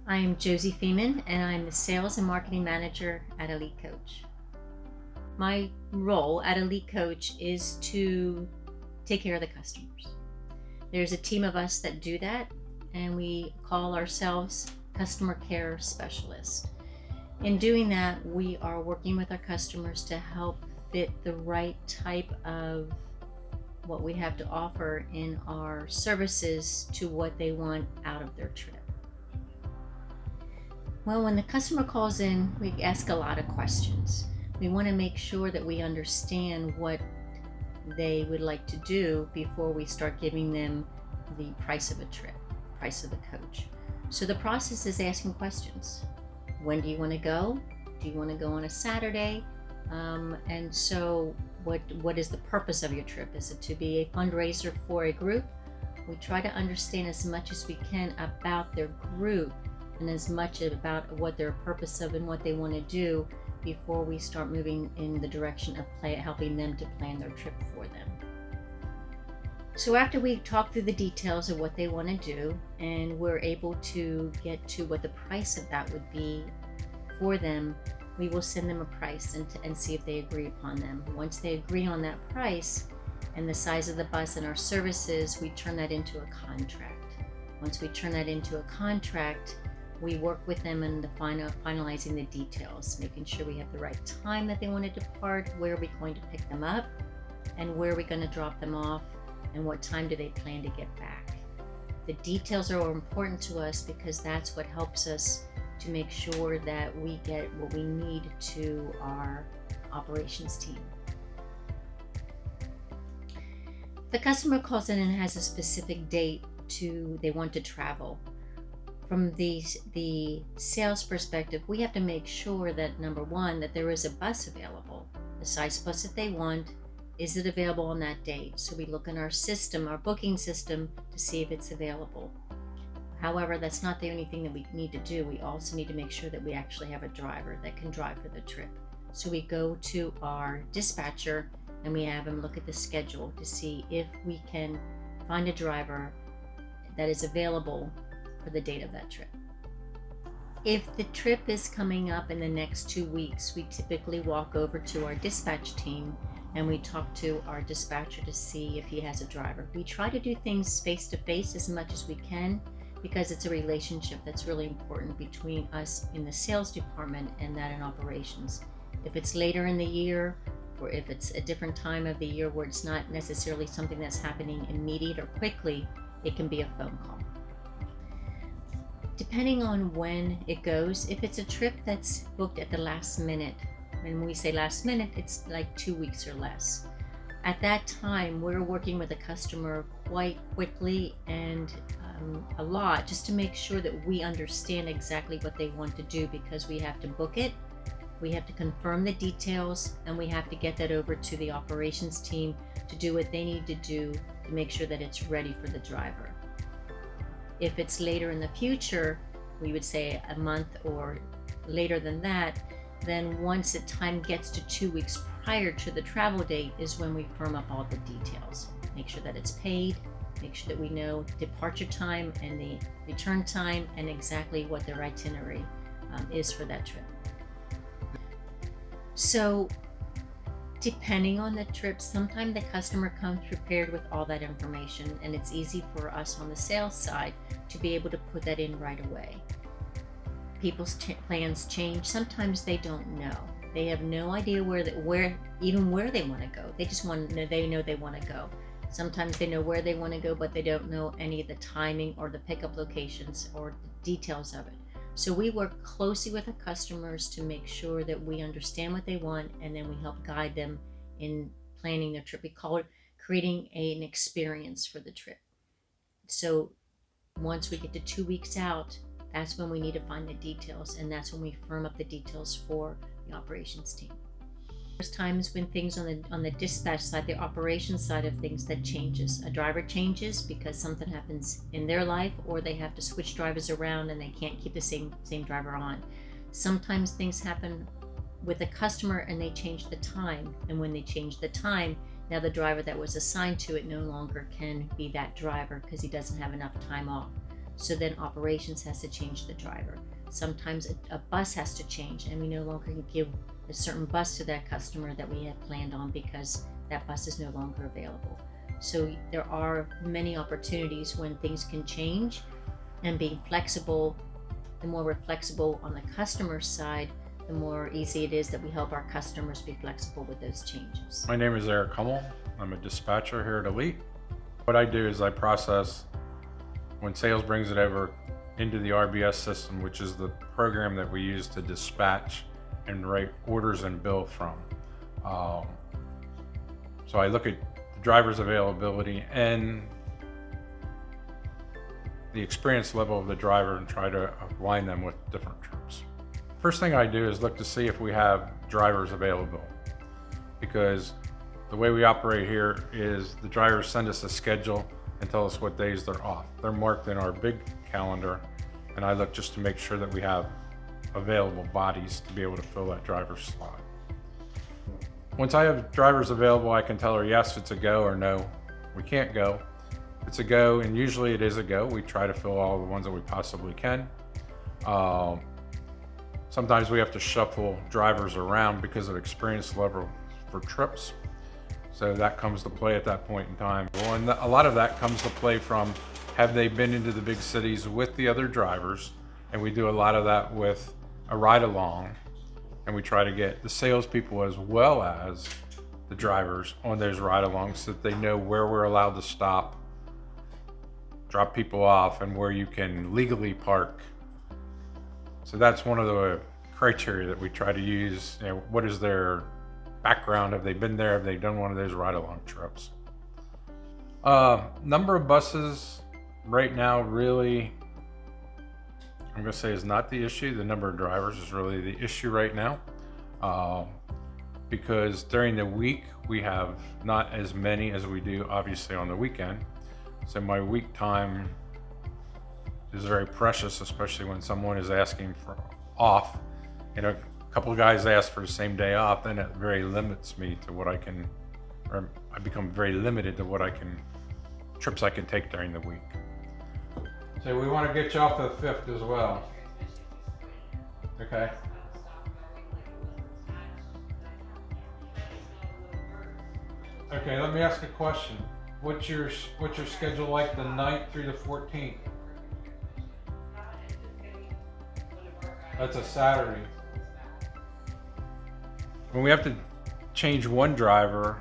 I am Josie Feeman, and I'm the Sales and Marketing Manager at Elite Coach. My role at Elite Coach is to take care of the customers. There's a team of us that do that, and we call ourselves Customer Care Specialists. In doing that, we are working with our customers to help fit the right type of what we have to offer in our services to what they want out of their trip. Well, when the customer calls in, we ask a lot of questions. We want to make sure that we understand what they would like to do before we start giving them the price of a trip, price of the coach. So the process is asking questions. When do you want to go? Do you want to go on a Saturday? And so what is the purpose of your trip? Is it to be a fundraiser for a group? We try to understand as much as we can about their group and as much about what their purpose of and what they want to do before we start moving in the direction of helping them to plan their trip for them. So after we talk through the details of what they want to do and we're able to get to what the price of that would be for them, we will send them a price and see if they agree upon them. Once they agree on that price and the size of the bus and our services, we turn that into a contract. Once we turn that into a contract, we work with them in the finalizing the details, making sure we have the right time that they want to depart, where are we going to pick them up, and where are we going to drop them off, and what time do they plan to get back. The details are important to us because that's what helps us to make sure that we get what we need to our operations team. The customer calls in and has a specific date they want to travel. From the sales perspective, we have to make sure that, number one, that there is a bus available, the size bus that they want. Is it available on that date? So we look in our system, our booking system, to see if it's available. However, that's not the only thing that we need to do. We also need to make sure that we actually have a driver that can drive for the trip. So we go to our dispatcher and we have him look at the schedule to see if we can find a driver that is available for the date of that trip. If the trip is coming up in the next 2 weeks, we typically walk over to our dispatch team and we talk to our dispatcher to see if he has a driver. We try to do things face to face as much as we can because it's a relationship that's really important between us in the sales department and that in operations. If it's later in the year, or if it's a different time of the year where it's not necessarily something that's happening immediate or quickly, it can be a phone call. Depending on when it goes, if it's a trip that's booked at the last minute, when we say last minute, it's like 2 weeks or less. At that time, we're working with a customer quite quickly and a lot just to make sure that we understand exactly what they want to do, because we have to book it, we have to confirm the details, and we have to get that over to the operations team to do what they need to do to make sure that it's ready for the driver. If it's later in the future, we would say a month or later than that, then once the time gets to 2 weeks prior to the travel date is when we firm up all the details. Make sure that it's paid, make sure that we know departure time and the return time and exactly what their itinerary is for that trip. So depending on the trip, sometimes the customer comes prepared with all that information, and it's easy for us on the sales side to be able to put that in right away. People's plans change. Sometimes they don't know. They have no idea where they want to go. They just want to know they want to go. Sometimes they know where they want to go, but they don't know any of the timing or the pickup locations or the details of it. So we work closely with our customers to make sure that we understand what they want, and then we help guide them in planning their trip. We call it creating an experience for the trip. So once we get to 2 weeks out, that's when we need to find the details, and that's when we firm up the details for the operations team. There's times when things on the dispatch side, the operations side of things, that changes. A driver changes because something happens in their life, or they have to switch drivers around and they can't keep the same driver on. Sometimes things happen with a customer and they change the time, and when they change the time, now the driver that was assigned to it no longer can be that driver because he doesn't have enough time off. So then operations has to change the driver. Sometimes a bus has to change, and we no longer can give a certain bus to that customer that we had planned on because that bus is no longer available. So there are many opportunities when things can change, and being flexible, the more we're flexible on the customer side, the more easy it is that we help our customers be flexible with those changes. My name is Eric Hummel. I'm a dispatcher here at Elite. What I do is I process when sales brings it over into the RBS system, which is the program that we use to dispatch and write orders and bill from. So I look at the driver's availability and the experience level of the driver and try to align them with different trips. First thing I do is look to see if we have drivers available, because the way we operate here is the drivers send us a schedule and tell us what days they're off. They're marked in our big calendar, and I look just to make sure that we have available bodies to be able to fill that driver's slot. Once I have drivers available, I can tell her, yes, it's a go, or no, we can't go. It's a go, and usually it is a go. We try to fill all the ones that we possibly can. Sometimes we have to shuffle drivers around because of experience level for trips. So that comes to play at that point in time. Well, and a lot of that comes to play from, have they been into the big cities with the other drivers? And we do a lot of that with a ride along, and we try to get the salespeople as well as the drivers on those ride alongs so that they know where we're allowed to stop, drop people off, and where you can legally park. So that's one of the criteria that we try to use. You know, what is their background? Have they been there? Have they done one of those ride-along trips? Number of buses right now, really, I'm going to say is not the issue. The number of drivers is really the issue right now, because during the week we have not as many as we do obviously on the weekend. So my week time is very precious, especially when someone is asking for off. You know, a couple of guys ask for the same day off, then it very limits me to what I can, or I become very limited to what I can, trips I can take during the week. So we want to get you off the 5th as well. Okay. Okay, let me ask a question. What's your schedule like the 9th through the 14th? That's a Saturday. When we have to change one driver,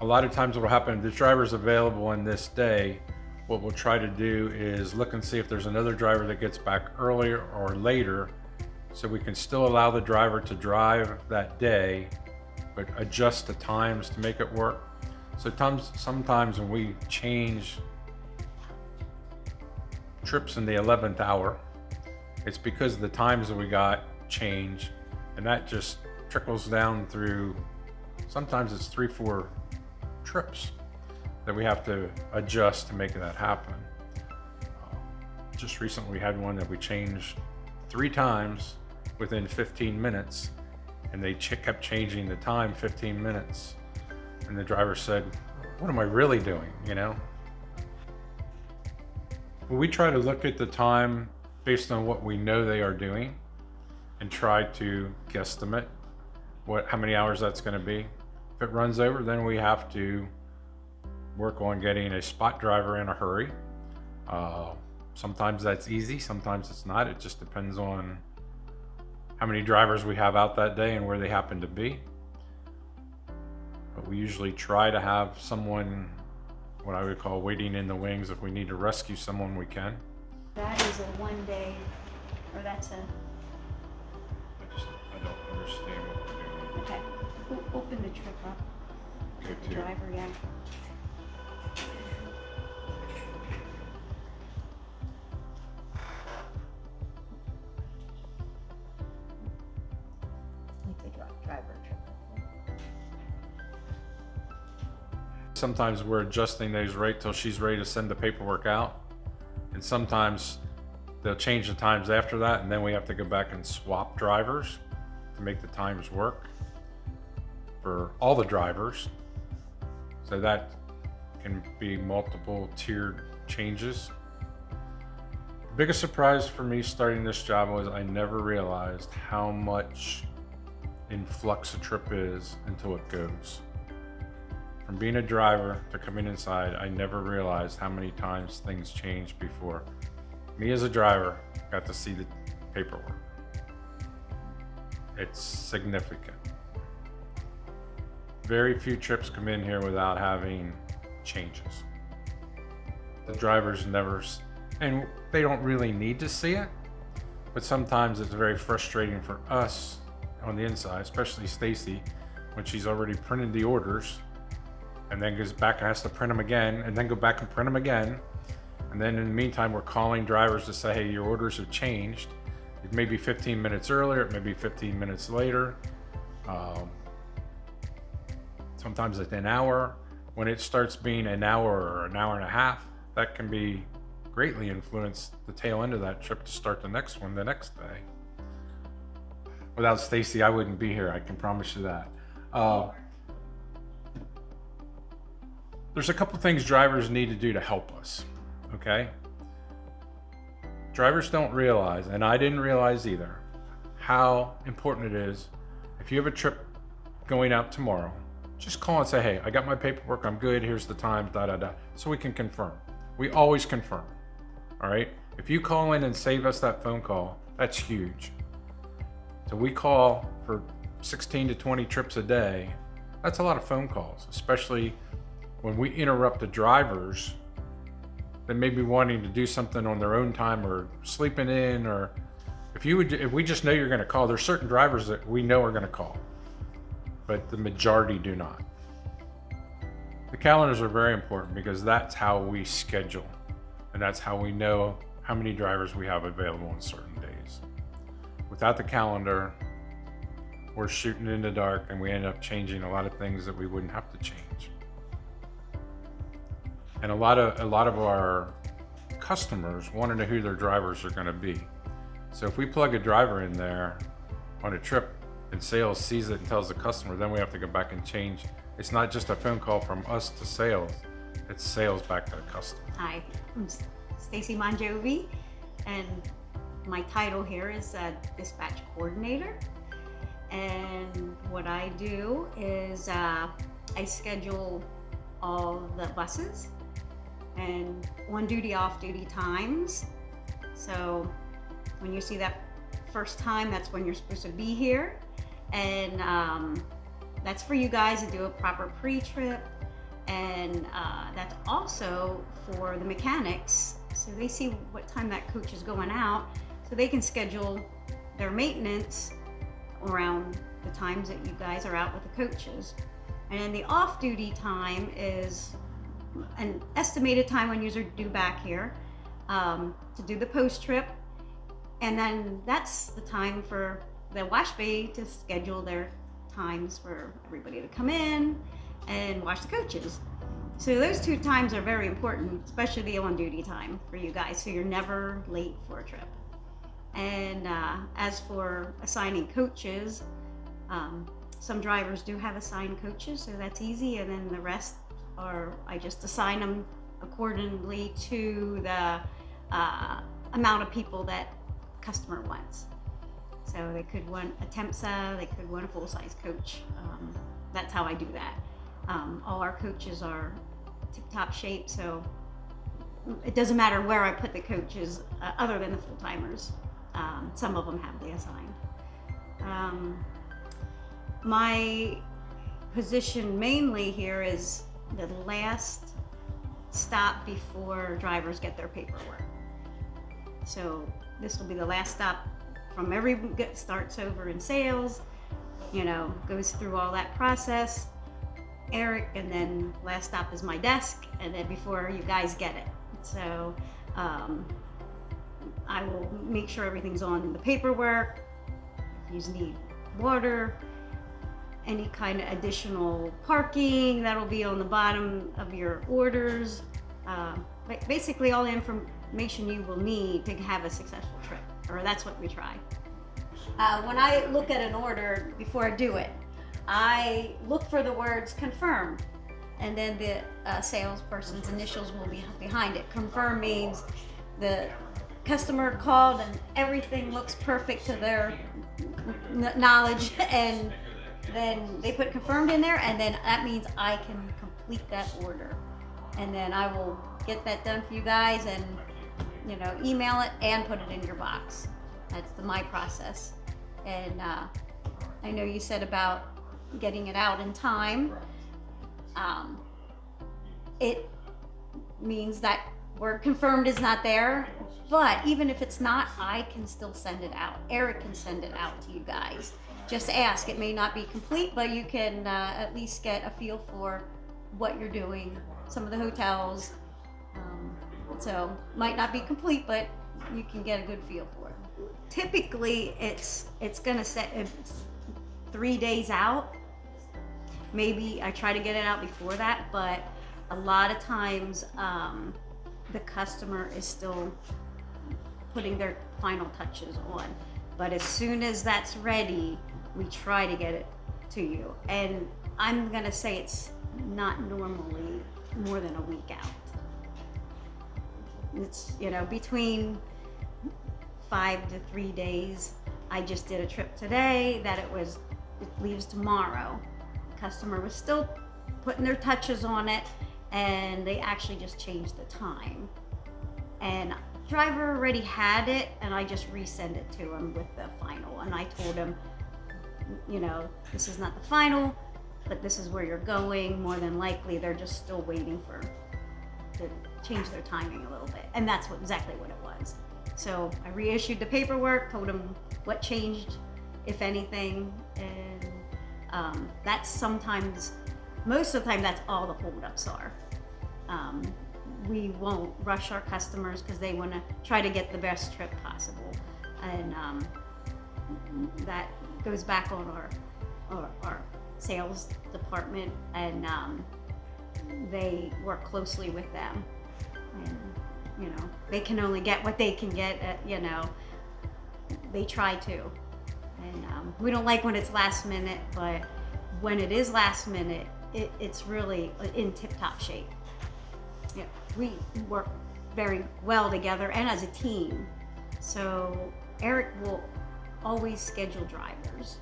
a lot of times what will happen, if the driver's available on this day, what we'll try to do is look and see if there's another driver that gets back earlier or later, so we can still allow the driver to drive that day, but adjust the times to make it work. So sometimes when we change trips in the 11th hour, it's because the times that we got change, and that just trickles down through, sometimes it's 3-4 trips that we have to adjust to make that happen. Just recently we had one that we changed 3 times within 15 minutes, and they kept changing the time 15 minutes. And the driver said, what am I really doing, you know? Well, we try to look at the time based on what we know they are doing and try to guesstimate how many hours that's going to be. If it runs over, then we have to work on getting a spot driver in a hurry. Sometimes that's easy, sometimes it's not. It just depends on how many drivers we have out that day and where they happen to be. But we usually try to have someone, what I would call waiting in the wings. If we need to rescue someone, we can. That is a 1 day, or that's a, I don't understand what we're doing. okay. Open the trip up. Go The to, driver, yeah. Like the driver trip. sometimes we're adjusting those right till she's ready to send the paperwork out. And sometimes they'll change the times after that, and then we have to go back and swap drivers to make the times work for all the drivers. So that can be multiple tiered changes. Biggest surprise for me starting this job was I never realized how much in flux a trip is until it goes. From being a driver to coming inside, I never realized how many times things changed before me as a driver got to see the paperwork. It's significant. Very few trips come in here without having changes. The drivers never, and they don't really need to see it, but sometimes it's very frustrating for us on the inside, especially Stacey, when she's already printed the orders and then goes back and has to print them again and then go back and print them again. And then in the meantime, we're calling drivers to say, hey, your orders have changed. It may be 15 minutes earlier, it may be 15 minutes later. Sometimes it's an hour. When it starts being an hour or an hour and a half, that can be greatly influence the tail end of that trip to start the next one the next day. Without Stacey, I wouldn't be here. I can promise you that. There's a couple things drivers need to do to help us, okay? Drivers don't realize, and I didn't realize either, how important it is. If you have a trip going out tomorrow, just call and say, hey, I got my paperwork, I'm good, here's the time, so we can confirm. We always confirm, all right? If you call in and save us that phone call, that's huge. So we call for 16 to 20 trips a day. That's a lot of phone calls, especially when we interrupt the drivers that may be wanting to do something on their own time or sleeping in, or if we just know you're gonna call, there's certain drivers that we know are gonna call, but the majority do not. The calendars are very important because that's how we schedule, and that's how we know how many drivers we have available on certain days. Without the calendar, we're shooting in the dark and we end up changing a lot of things that we wouldn't have to change. And a lot of our customers want to know who their drivers are going to be. So if we plug a driver in there on a trip and sales sees it and tells the customer, then we have to go back and change. It's not just a phone call from us to sales, it's sales back to the customer. Hi, I'm Stacey Monjovi, and my title here is Dispatch Coordinator. And what I do is I schedule all the buses and on-duty, off-duty times. So when you see that first time, that's when you're supposed to be here. And that's for you guys to do a proper pre-trip. And that's also for the mechanics, so they see what time that coach is going out, so they can schedule their maintenance around the times that you guys are out with the coaches. And then the off-duty time is an estimated time when you're due back here to do the post-trip. And then that's the time for the wash bay to schedule their times for everybody to come in and wash the coaches. So those two times are very important, especially the on-duty time for you guys, so you're never late for a trip. And as for assigning coaches, some drivers do have assigned coaches, so that's easy, and then the rest are, I just assign them accordingly to the amount of people that customer wants. So they could want a Tempsa, they could want a full-size coach. That's how I do that. All our coaches are tip-top shape, so it doesn't matter where I put the coaches, other than the full-timers. Some of them have the assigned. My position mainly here is the last stop before drivers get their paperwork. So this will be the last stop from starts over in sales, goes through all that process, Eric, and then last stop is my desk, and then before you guys get it. So I will make sure everything's on the paperwork. If you need water, any kind of additional parking, that'll be on the bottom of your orders. Basically all the information you will need to have a successful trip, or that's what we try. When I look at an order before I do it, I look for the words confirm, and then the salesperson's initials will be behind it. Confirm means the customer called and everything looks perfect to their knowledge, and then they put confirmed in there, and then that means I can complete that order, and then I will get that done for you guys, and email it and put it in your box. That's my process. And I know you said about getting it out in time. It means that word confirmed is not there, but even if it's not, I can still send it out. Eric can send it out to you guys. Just ask. It may not be complete, but you can at least get a feel for what you're doing. Some of the hotels, so might not be complete, but you can get a good feel for it. Typically, it's gonna set 3 days out. Maybe I try to get it out before that, but a lot of times the customer is still putting their final touches on. But as soon as that's ready, we try to get it to you. And I'm gonna say it's not normally more than a week out. It's between 5 to 3 days. I just did a trip today that it leaves tomorrow. Customer was still putting their touches on it, and they actually just changed the time. And driver already had it, and I just resend it to him with the final. And I told him, this is not the final, but this is where you're going. More than likely, they're just still waiting to change their timing a little bit. And that's exactly what it was. So I reissued the paperwork, told him what changed, if anything, and that's sometimes, most of the time, that's all the holdups are. We won't rush our customers because they want to try to get the best trip possible, and that goes back on our sales department, and they work closely with them, and they can only get what they can get at, they try to, and we don't like when it's last minute, but when it is last minute, it's really in tip-top shape. Yeah, we work very well together and as a team. So Eric will always schedule drivers,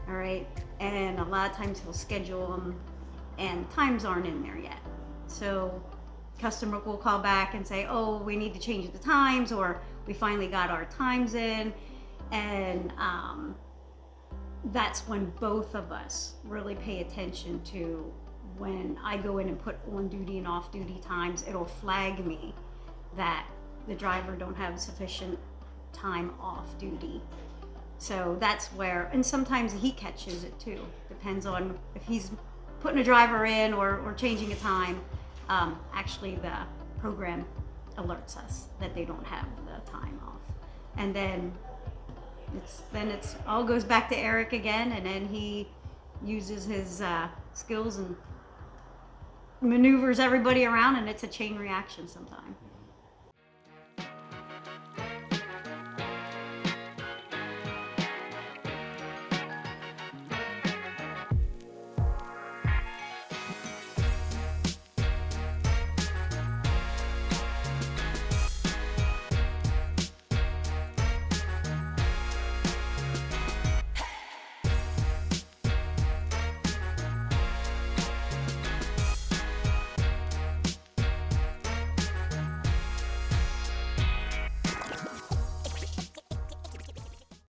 all right? And a lot of times he'll schedule them and times aren't in there yet. So customer will call back and say, oh, we need to change the times, or we finally got our times in. And that's when both of us really pay attention to. When I go in and put on duty and off duty times, it'll flag me that the driver don't have sufficient time off duty. So that's where, and sometimes he catches it too. Depends on if he's putting a driver in or changing a time. Actually, the program alerts us that they don't have the time off. And then it's all goes back to Eric again, and then he uses his skills and maneuvers everybody around, and it's a chain reaction sometimes.